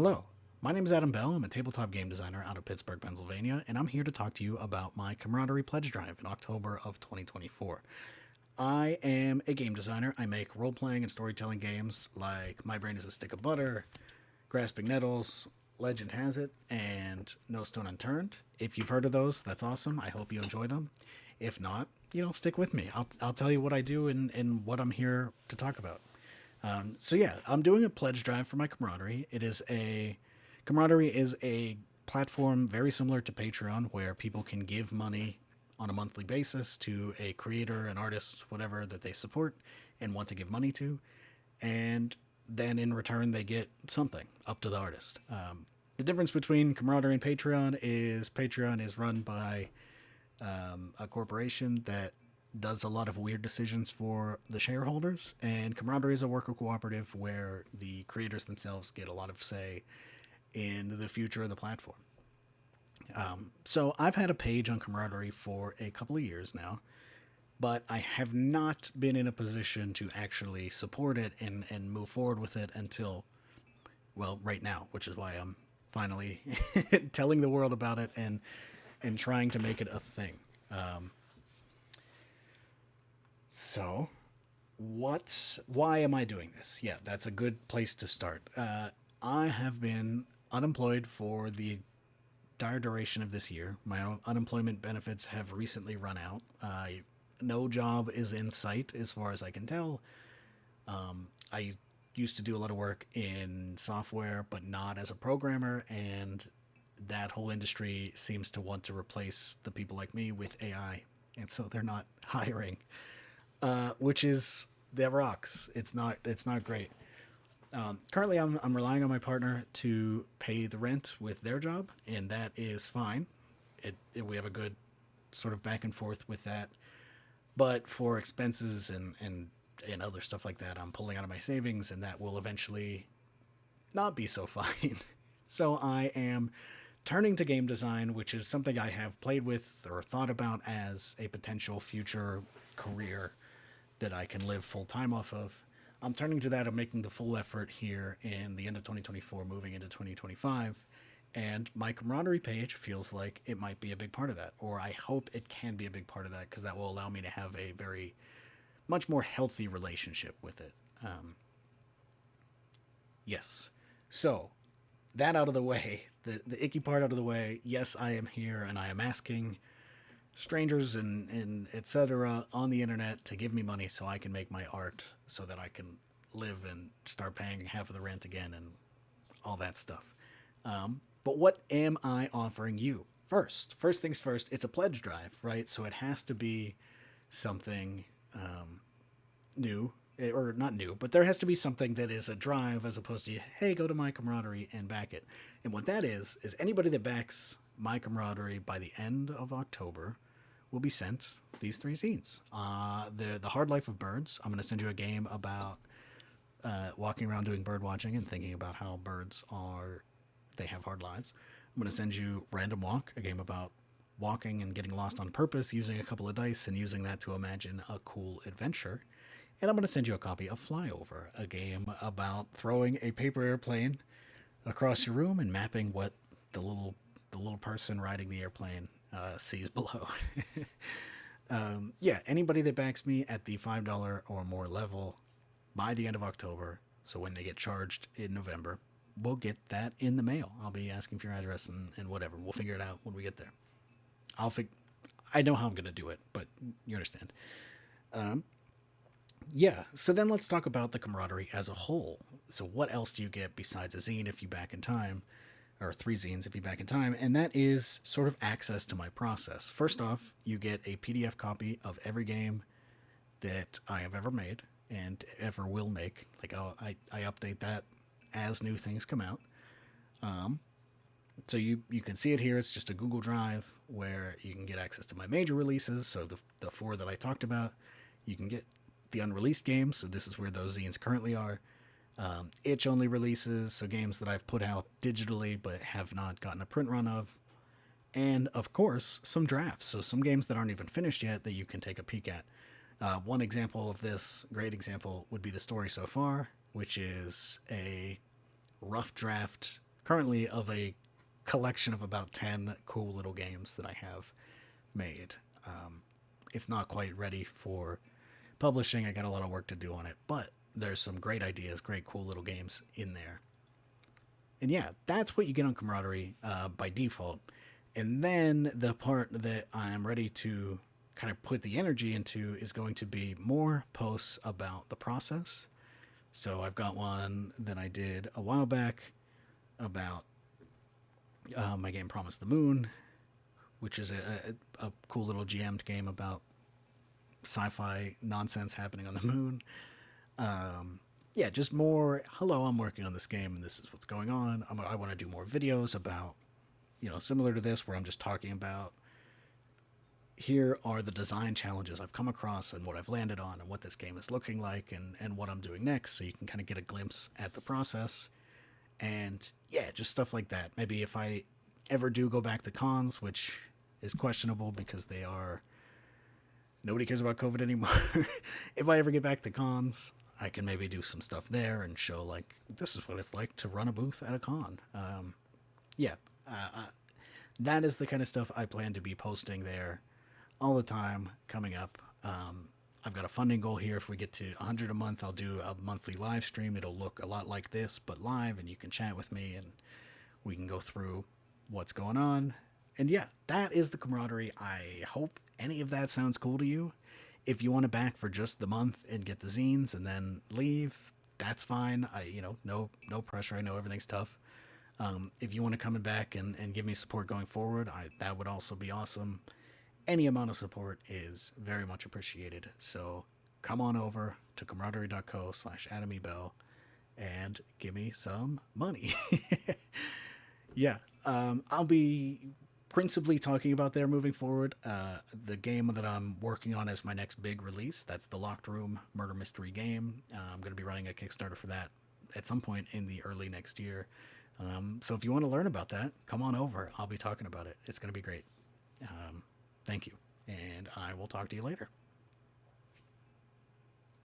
Hello, my name is Adam Bell. I'm a tabletop game designer out of Pittsburgh, Pennsylvania, and I'm here to talk to you about my Comradery Pledge Drive in October of 2024. I am a game designer. I make role playing and storytelling games like My Brain is a Stick of Butter, Grasping Nettles, Legend Has It, and No Stone Unturned. If you've heard of those, that's awesome. I hope you enjoy them. If not, stick with me. I'll tell you what I do and what I'm here to talk about. So yeah, I'm doing a pledge drive for my Camaraderie. Camaraderie is a platform very similar to Patreon where people can give money on a monthly basis to a creator, an artist, whatever that they support and want to give money to, and then in return they get something up to the artist. The difference between Camaraderie and Patreon is run by a corporation that does a lot of weird decisions for the shareholders, and Camaraderie is a worker cooperative where the creators themselves get a lot of say in the future of the platform. So I've had a page on Camaraderie for a couple of years now, but I have not been in a position to actually support it and move forward with it until, well, right now, which is why I'm finally telling the world about it and trying to make it a thing. So, why am I doing this? Yeah, that's a good place to start. I have been unemployed for the entire duration of this year. My unemployment benefits have recently run out. No job is in sight as far as I can tell. I used to do a lot of work in software, but not as a programmer, and that whole industry seems to want to replace the people like me with AI, and so they're not hiring, which is that rocks. It's not great. Currently, I'm relying on my partner to pay the rent with their job, and that is fine. We have a good sort of back and forth with that. But for expenses and other stuff like that, I'm pulling out of my savings, and that will eventually not be so fine. So I am turning to game design, which is something I have played with or thought about as a potential future career that I can live full time off of. I'm turning to that. I'm making the full effort here in the end of 2024, moving into 2025. And my Camaraderie page feels like it might be a big part of that, or I hope it can be a big part of that, because that will allow me to have a very much more healthy relationship with it. Yes. So, that out of the way, the icky part out of the way, yes, I am here and I am asking strangers and etc. on the internet to give me money so I can make my art so that I can live and start paying half of the rent again and all that stuff. But what am I offering you? First things first, it's a pledge drive, right? So it has to be something new, or not new, but there has to be something that is a drive as opposed to, hey, go to my Camaraderie and back it. And what that is anybody that backs my Camaraderie by the end of October will be sent these three zines. The Hard Life of Birds. I'm going to send you a game about walking around doing bird watching and thinking about how they have hard lives. I'm going to send you Random Walk, a game about walking and getting lost on purpose, using a couple of dice and using that to imagine a cool adventure. And I'm going to send you a copy of Flyover, a game about throwing a paper airplane across your room and mapping what the little person riding the airplane sees below. Yeah, anybody that backs me at the $5 or more level by the end of October, so when they get charged in November, we'll get that in the mail. I'll be asking for your address and whatever. We'll figure it out when we get there. I know how I'm going to do it, but you understand. Yeah, so then let's talk about the Camaraderie as a whole. So what else do you get besides a zine if you back in time, or three zines if you back in time, and that is sort of access to my process. First off, you get a PDF copy of every game that I have ever made and ever will make. Like I update that as new things come out. So you can see it here. It's just a Google Drive where you can get access to my major releases. So the four that I talked about, you can get the unreleased games. So this is where those zines currently are. Itch-only releases, so games that I've put out digitally but have not gotten a print run of. And, of course, some drafts, so some games that aren't even finished yet that you can take a peek at. One example of this, great example, would be The Story So Far, which is a rough draft currently of a collection of about 10 cool little games that I have made. It's not quite ready for publishing. I got a lot of work to do on it, but there's some great ideas, great cool little games in there. And yeah, that's what you get on Camaraderie by default. And then the part that I'm ready to kind of put the energy into is going to be more posts about the process. So I've got one that I did a while back about my game Promise the Moon, which is a cool little GM'd game about sci-fi nonsense happening on the moon. Yeah, just more. Hello, I'm working on this game, and this is what's going on. I want to do more videos about, similar to this, where I'm just talking about. Here are the design challenges I've come across and what I've landed on and what this game is looking like and what I'm doing next, so you can kind of get a glimpse at the process. And yeah, just stuff like that. Maybe if I ever do go back to cons, which is questionable because they are nobody cares about COVID anymore. If I ever get back to cons, I can maybe do some stuff there and show like this is what it's like to run a booth at a con. Yeah, that is the kind of stuff I plan to be posting there all the time coming up. I've got a funding goal here. If we get to 100 a month, I'll do a monthly live stream. It'll look a lot like this, but live, and you can chat with me and we can go through what's going on. And yeah, that is the Camaraderie. I hope any of that sounds cool to you. If you want to back for just the month and get the zines and then leave, that's fine. No pressure. I know everything's tough. If you want to come back and give me support going forward, that would also be awesome. Any amount of support is very much appreciated. So come on over to camaraderie.co/AdamEbell and give me some money. Yeah, I'll be principally talking about there moving forward. The game that I'm working on as my next big release, that's the Locked Room murder mystery game. I'm going to be running a Kickstarter for that at some point in the early next year. So if you want to learn about that, come on over. I'll be talking about it. It's going to be great. Thank you, and I will talk to you later.